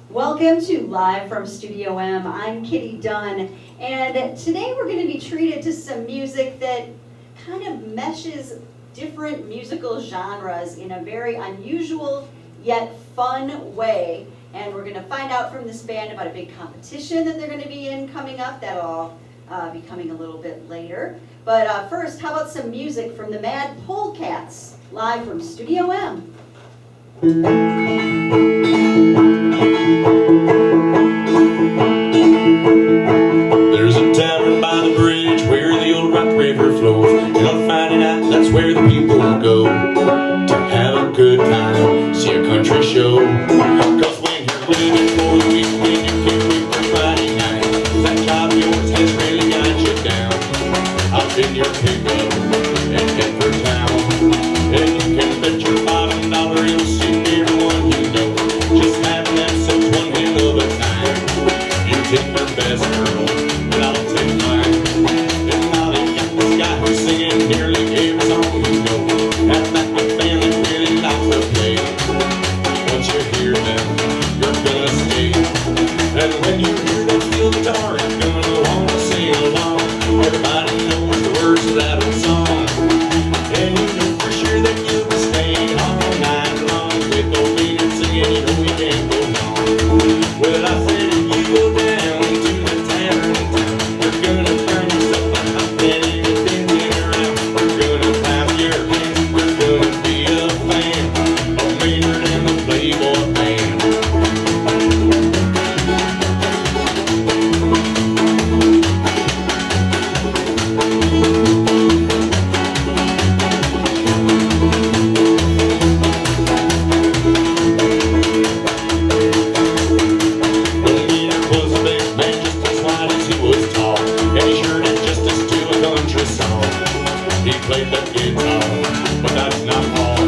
Welcome to Live from Studio M. I'm Kitty Dunn, and today we're going to be treated to some music that kind of meshes different musical genres in a very unusual yet fun way. And we're going to find out from this band about a big competition that they're going to be in coming up. That'll be coming a little bit later. But first, how about some music from the Madpolecats, live from Studio M. There's a tavern by the bridge where the old Rock River flows, and on Friday night that's where the people go to have a good time, see a country show. Cause when you're living for the weekend, you can't wait for Friday night. That job of yours has really got you down. Hop in your pickup and head for town, and you can bet your bottom dollar you'll see everyone you know just having themselves one hell of a time. You take their best girl, and I'll take mine. And now they've got this guy who's singing nearly every song you know. And that the band that really likes to play. Once you hear them, you're gonna stay. And when you hear that steel guitar, you're gonna wanna sing along. Everybody knows the words of that old song. And you know for sure that you'll be staying all night long. With no meaning singing, you know you can't go wrong. Well, I said if you go down to the tavern in town, you're gonna find yourself a hot penny dancing around. You're gonna clap your hands, you're gonna be a fan of Maynard and the Playboy Band. He played the guitar, but that's not all.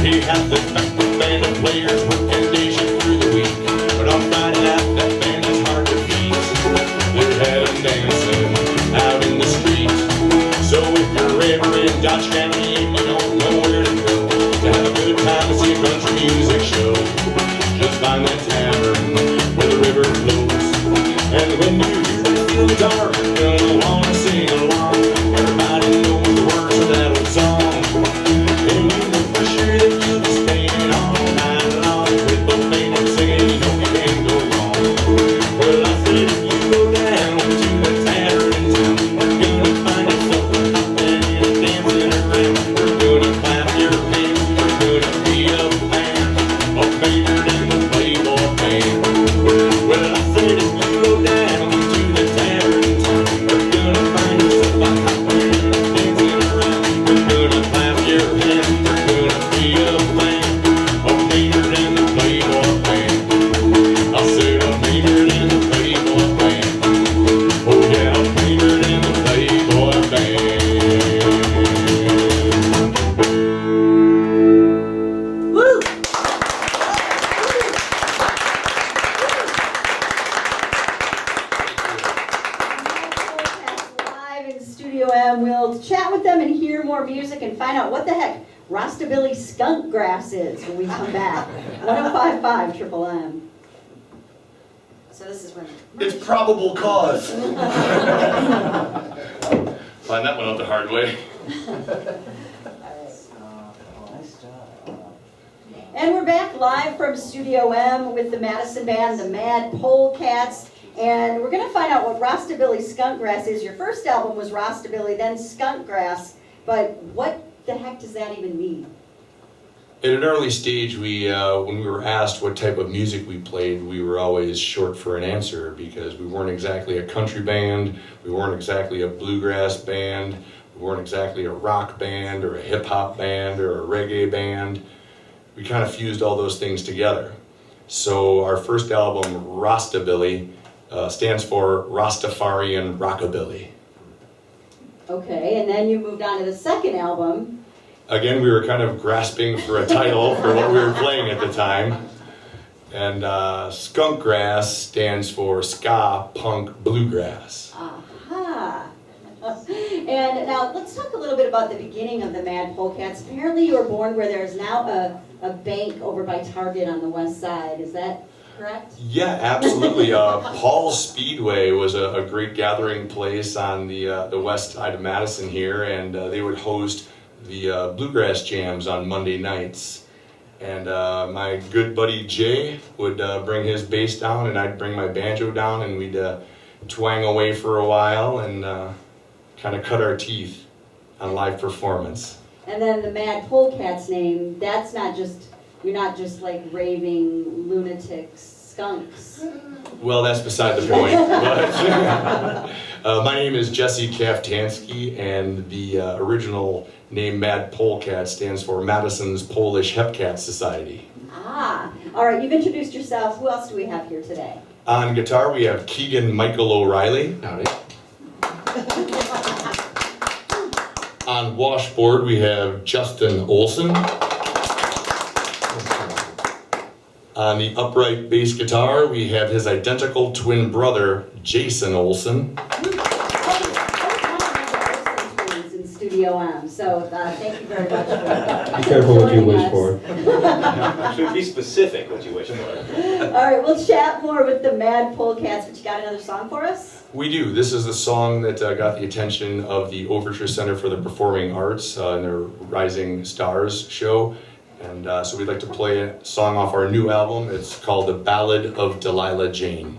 He had this backup band of players working day shift through the week. But on Friday night, that band is hard to beat. They had them dancing out in the streets. So if you're ever in Dodge County and you don't know where to go to have a good time and see a country music show, just find that tavern where the river flows. And when you hear that steel guitar, you're gonna wanna sing along. Everybody knows the words of that old song. And you know for sure that you'll be staying all night long. With both playing and singing, you know you can't go wrong. Well, I said if you go down to the tavern in town, you're gonna find yourself a hot penny and dancing around. You're gonna clap your hands, you're gonna be a fan of Maynard and the Playboy Band. Well, I said if you go down to the tavern in town, you're gonna find yourself a hot penny and dancing around. You're gonna clap your hands, you're gonna be a fan of Maynard and the Playboy Band. I said of Maynard and the Playboy Band. Oh yeah, Maynard and the Playboy Band. Woo! Live in Studio M. We'll chat with them and hear more music and find out what the heck Rostabilly skunk grass is when we come back. 105.5 Triple M. So this is when It's probable cause. Find that one out the hard way. And we're back live from Studio M with the Madison Band, the Madpolecats, and we're going to find out what Rostabilly Skunkgrass is. Your first album was Rostabilly, then Skunkgrass, but what the heck does that even mean? At an early stage, when we were asked what type of music we played, we were always short for an answer because we weren't exactly a country band, we weren't exactly a bluegrass band, we weren't exactly a rock band or a hip-hop band or a reggae band. We kind of fused all those things together. So our first album, Rostabilly, stands for Rastafarian Rockabilly. Okay, and then you moved on to the second album. Again, we were kind of grasping for a title for what we were playing at the time. And Skunkgrass stands for Ska Punk Bluegrass. Aha! And now let's talk a little bit about the beginning of the Madpolecats. Apparently you were born where there's now a bank over by Target on the west side. Is that correct? Yeah, absolutely. Paul's Speedway was a great gathering place on the west side of Madison here, and they would host the bluegrass jams on Monday nights. And my good buddy Jay would bring his bass down, and I'd bring my banjo down, and we'd twang away for a while and kind of cut our teeth on live performance. And then the Madpolecats name, that's not just, you're not just like raving lunatic skunks. Well, that's beside the point. But, my name is Jesse Kaftansky, and the original name Madpolecat stands for Madison's Polish Hepcat Society. Ah, all right, you've introduced yourself. Who else do we have here today? On guitar, we have Keegan Michael O'Reilly. Howdy. On washboard, we have Justin Olson. On the upright bass guitar, we have his identical twin brother, Jason Olson. In Studio M, so thank you very much for Be careful what you joining wish us. for. Should be specific what you wish for. All right, we'll chat more with the Madpolecats, but you got another song for us? We do. This is the song that got the attention of the Overture Center for the Performing Arts in their Rising Stars show. And so we'd like to play a song off our new album. It's called The Ballad of Delilah Jane.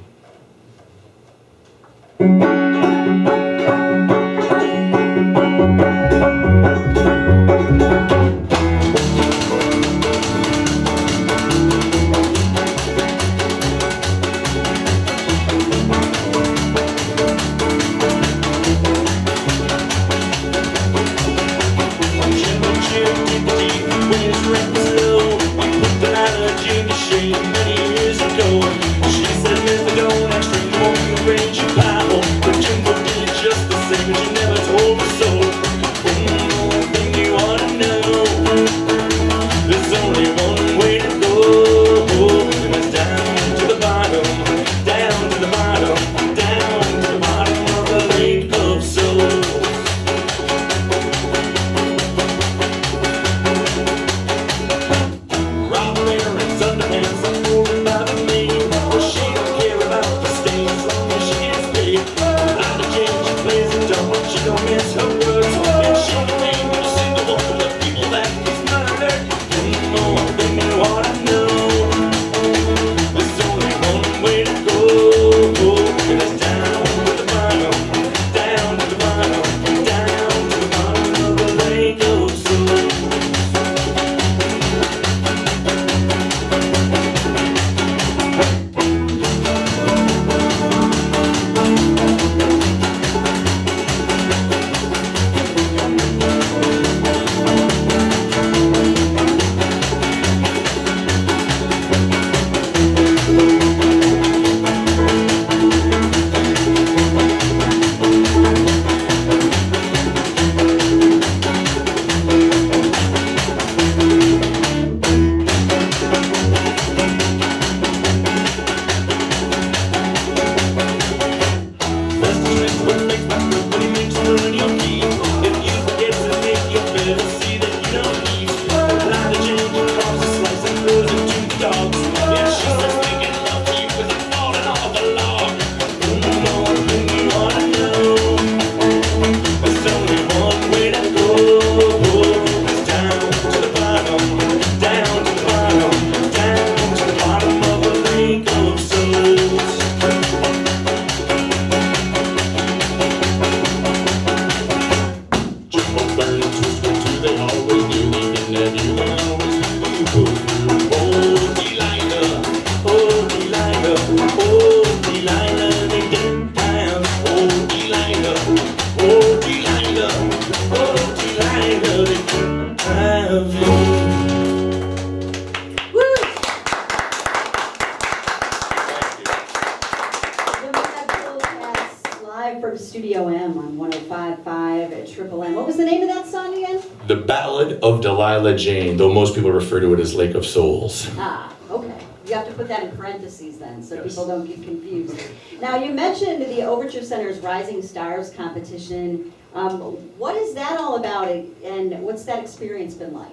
From Studio M on 105.5 at Triple M. What was the name of that song again? The Ballad of Delilah Jane, though most people refer to it as Lake of Souls. Ah, okay. You have to put that in parentheses then, so Yes. people don't get confused. Now, you mentioned the Overture Center's Rising Stars competition. What is that all about, and what's that experience been like?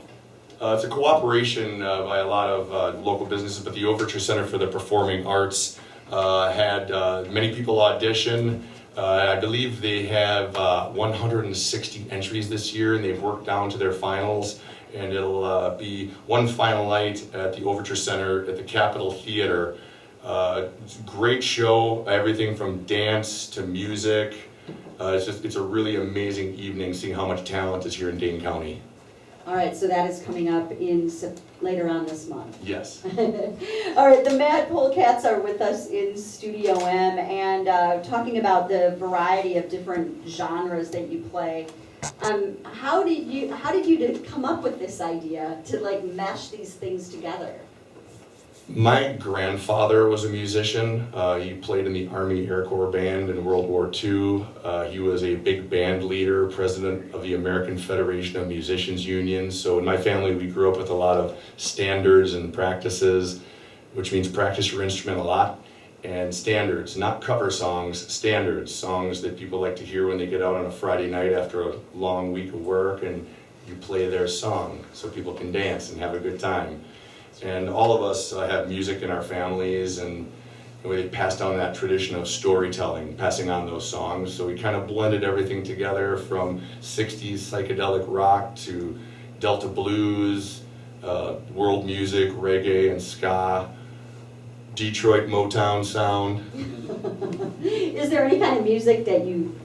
It's a cooperation by a lot of local businesses, but the Overture Center for the Performing Arts had many people audition. I believe they have 160 entries this year, and they've worked down to their finals. And it'll be one final night at the Overture Center at the Capitol Theater. It's a great show, everything from dance to music. It's a really amazing evening seeing how much talent is here in Dane County. All right, so that is coming up in later on this month. Yes. All right, the Madpolecats are with us in Studio M and talking about the variety of different genres that you play. How did you come up with this idea to like mesh these things together? My grandfather was a musician. He played in the Army Air Corps Band in World War II. He was a big band leader, president of the American Federation of Musicians Unions. So in my family, we grew up with a lot of standards and practices, which means practice your instrument a lot. And standards, not cover songs, standards, songs that people like to hear when they get out on a Friday night after a long week of work, and you play their song so people can dance and have a good time. And all of us have music in our families, and we passed down that tradition of storytelling, passing on those songs. So we kind of blended everything together from 60s psychedelic rock to Delta blues, world music, reggae and ska, Detroit Motown sound. Is there any kind of music that you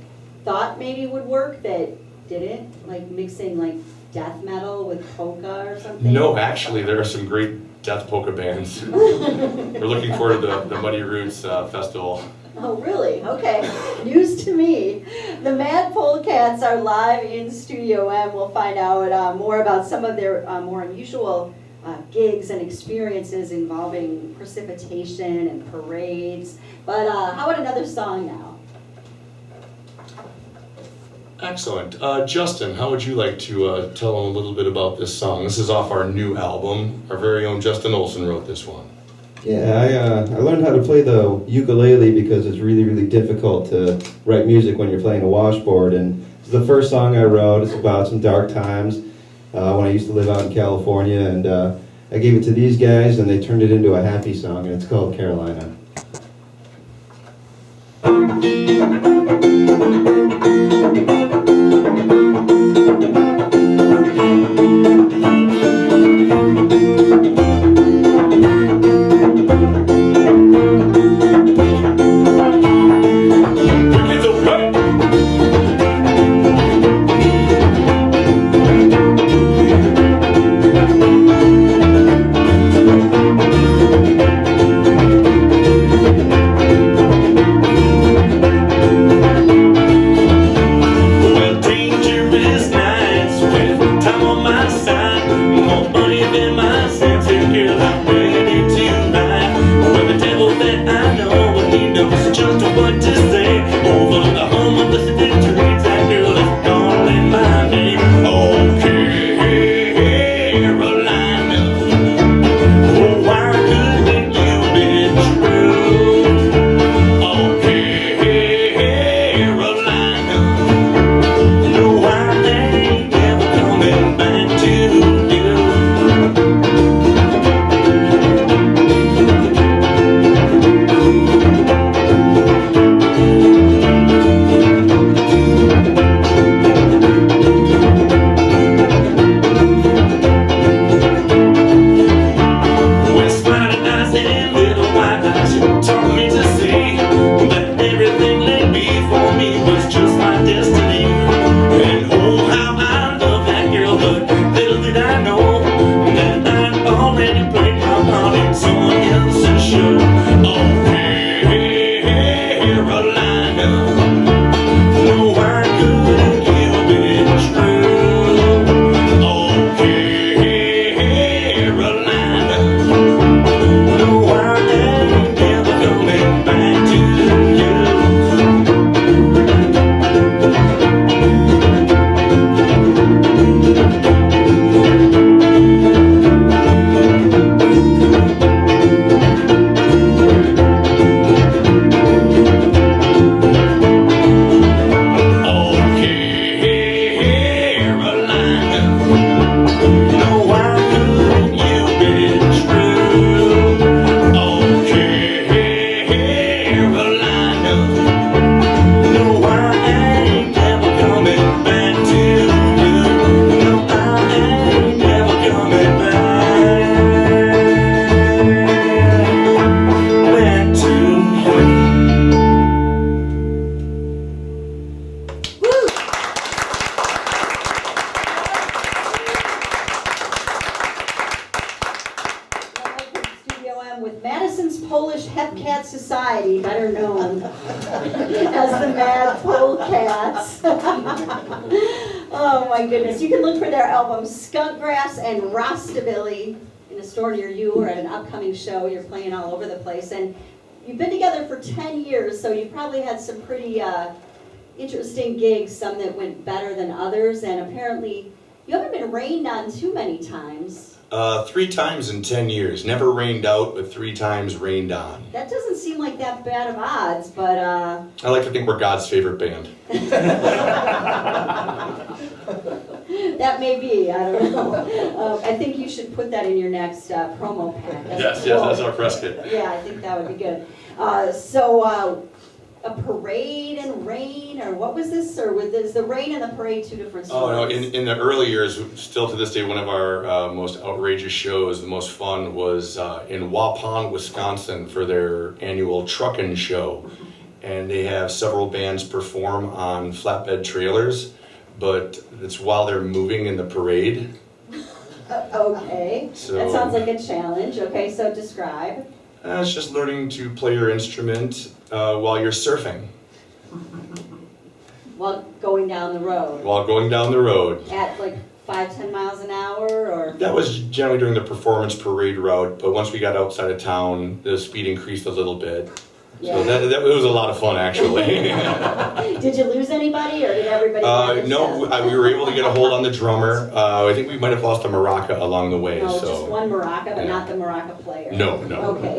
thought maybe would work that didn't? Like mixing like death metal with polka or something? No, actually, there are some great death polka bands. We're looking forward to the Muddy Roots Festival. Oh, really? Okay. News to me. The Madpolecats are live in Studio M. We'll find out more about some of their more unusual gigs and experiences involving precipitation and parades. But how about another song now? Excellent. Justin, how would you like to tell them a little bit about this song? This is off our new album. Our very own Justin Olson wrote this one. Yeah, I learned how to play the ukulele because it's really, really difficult to write music when you're playing a washboard. And it's the first song I wrote. It's about some dark times when I used to live out in California. And I gave it to these guys, and they turned it into a happy song, and it's called Carolina. Polish Hepcat Society, better known as the Madpolecats. Oh my goodness. You can look for their albums Skunkgrass and Rostabilly in a store near you or at an upcoming show. You're playing all over the place. And you've been together for 10 years, so you probably had some pretty interesting gigs, some that went better than others, and apparently you haven't been rained on too many times. 3 times in 10 years. Never rained out, but 3 times rained on. That doesn't seem like that bad of odds, but I like to think we're God's favorite band. that may be, I don't know. I think you should put that in your next promo pack. Yes, that's our press kit. Yeah, I think that would be good. A parade and rain, or what was this? Or is the rain and the parade two different stories? Oh, no, in the early years, still to this day, one of our most outrageous shows, the most fun, was in Waupun, Wisconsin for their annual Truckin' Show. And they have several bands perform on flatbed trailers, but it's while they're moving in the parade. Okay, that sounds like a challenge. Okay, so describe. It's just learning to play your instrument while you're surfing. While going down the road. While going down the road. At like 5-10 miles an hour, or? That was generally during the performance parade route, but once we got outside of town, the speed increased a little bit. Yeah. So that was a lot of fun, actually. Did you lose anybody, or did everybody? No, we were able to get a hold on the drummer. I think we might have lost a maraca along the way. No, so. just one maraca, but Yeah. not the maraca player. No. Okay.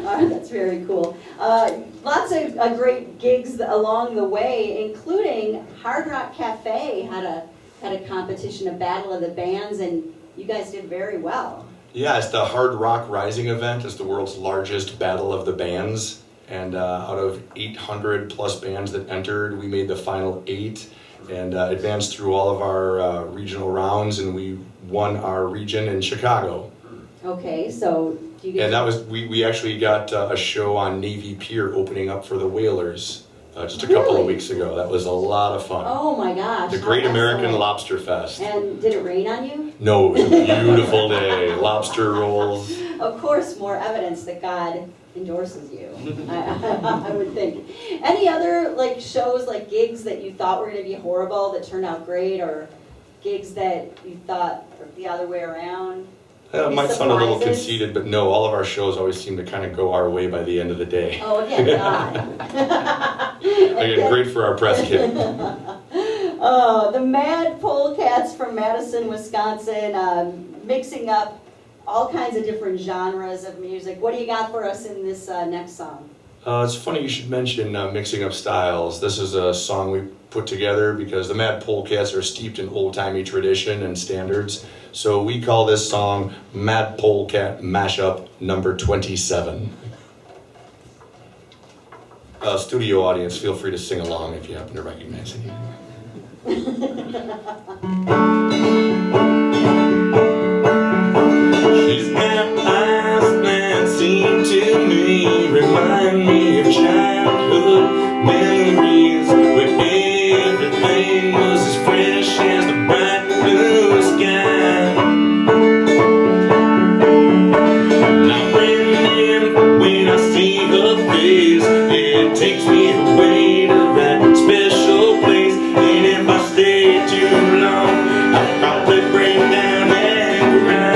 All right, that's very cool. Lots of great gigs along the way, including Hard Rock Cafe had a competition, a battle of the bands, and you guys did very well. Yeah, it's the Hard Rock Rising event. It's the world's largest battle of the bands. And out of 800 plus bands that entered, we made the final 8 and advanced through all of our regional rounds, and we won our region in Chicago. Okay, so do you get And that was, we actually got a show on Navy Pier opening up for the Whalers just a couple of weeks ago. That was a lot of fun. Oh my gosh. The Great how American excellent. Lobster Fest. And did it rain on you? No, it was a beautiful day. Lobster rolls. Of course, more evidence that God endorses you, I would think. Any other like shows, like gigs that you thought were going to be horrible that turned out great, or gigs that you thought the other way around? It might sound a little Surprises? conceited, but no, all of our shows always seem to kind of go our way by the end of the day. Oh, again, God. Again, great for our press kit. The Madpolecats from Madison, Wisconsin, mixing up all kinds of different genres of music. What do you got for us in this next song? It's funny you should mention mixing up styles. This is a song we put together because the Madpolecats are steeped in old-timey tradition and standards. So we call this song Madpolecat Mashup number 27. Studio audience, feel free to sing along if you happen to recognize it. She's got eyes that seem to me remind me of childhood memories where everything was as fresh as the bright blue sky. Now when I see her face, it takes me away to that special place. And if I stay too long, I'll probably break down and cry.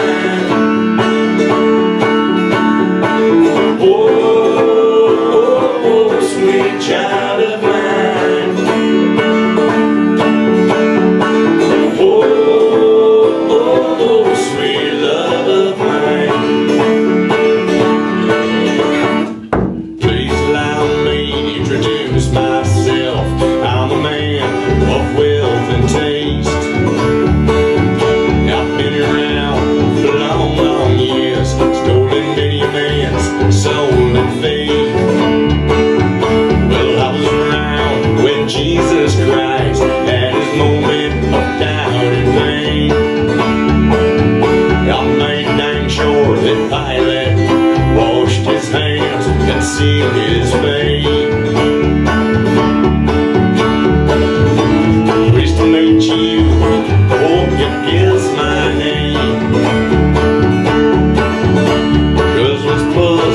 Oh, sweet child of mine. Oh, sweet love of mine. Please allow me to introduce myself. I'm a man of wealth and taste. I've been around for long, long years, stolen many a man's soul and faith. Well, I was around when Jesus Christ had his moment of doubt and pain. I made dang sure that Pilate washed his hands and sealed his fate. Pleased to meet you, hope you guess my name. 'Cause what's put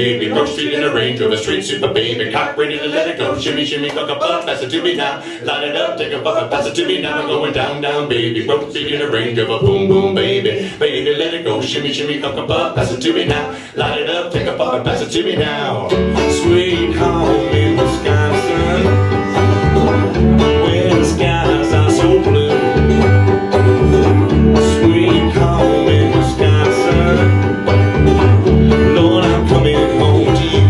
baby. Roasted in a Range Rover, straight super baby. Cock ready to let it go. Shimmy, shimmy, cock a butt, pass it to me now. Light it up, take a puff and pass it to me now. I'm going down, down, baby. Roasted in a Range Rover, boom, boom, baby. Baby, let it go. Shimmy, shimmy, cock a butt, pass it to me now. Light it up, take a puff and pass it to me now. Sweet home in Wisconsin, where the skies are so blue. Sweet home in Wisconsin, Lord, I'm coming home to you.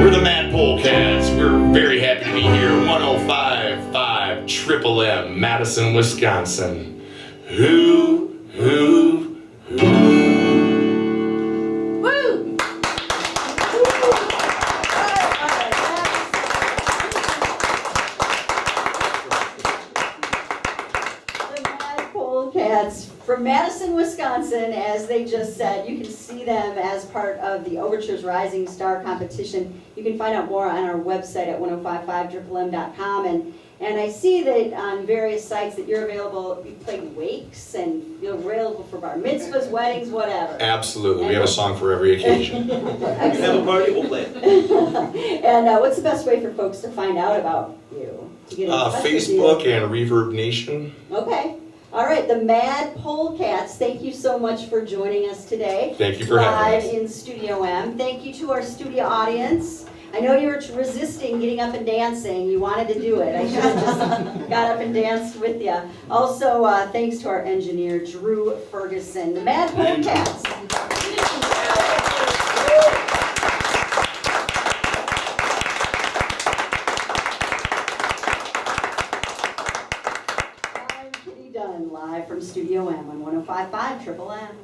We're the Madpolecats. We're very happy to be here. 105.5 Triple M, Madison, Wisconsin. Who? Woo! The Madpolecats from Madison, Wisconsin, as they just said. You can see them as part of the Overture's Rising Star competition. You can find out more on our website at 1055triplem.com. And I see that on various sites that you're available, you play wakes and you're available for bar mitzvahs, weddings, whatever. Absolutely. We have a song for every occasion. You have a party, we'll play it. And what's the best way for folks to find out about you? To get in touch with you? Facebook and Reverb Nation. Okay. All right, the Madpolecats, thank you so much for joining us today. Thank you for having us. Live in Studio M. Thank you to our studio audience. I know you were resisting getting up and dancing. You wanted to do it. I should have just got up and danced with you. Also, thanks to our engineer, Drew Ferguson. The Madpolecats. I'm Kitty Dunn, live from Studio M on 105.5 Triple M.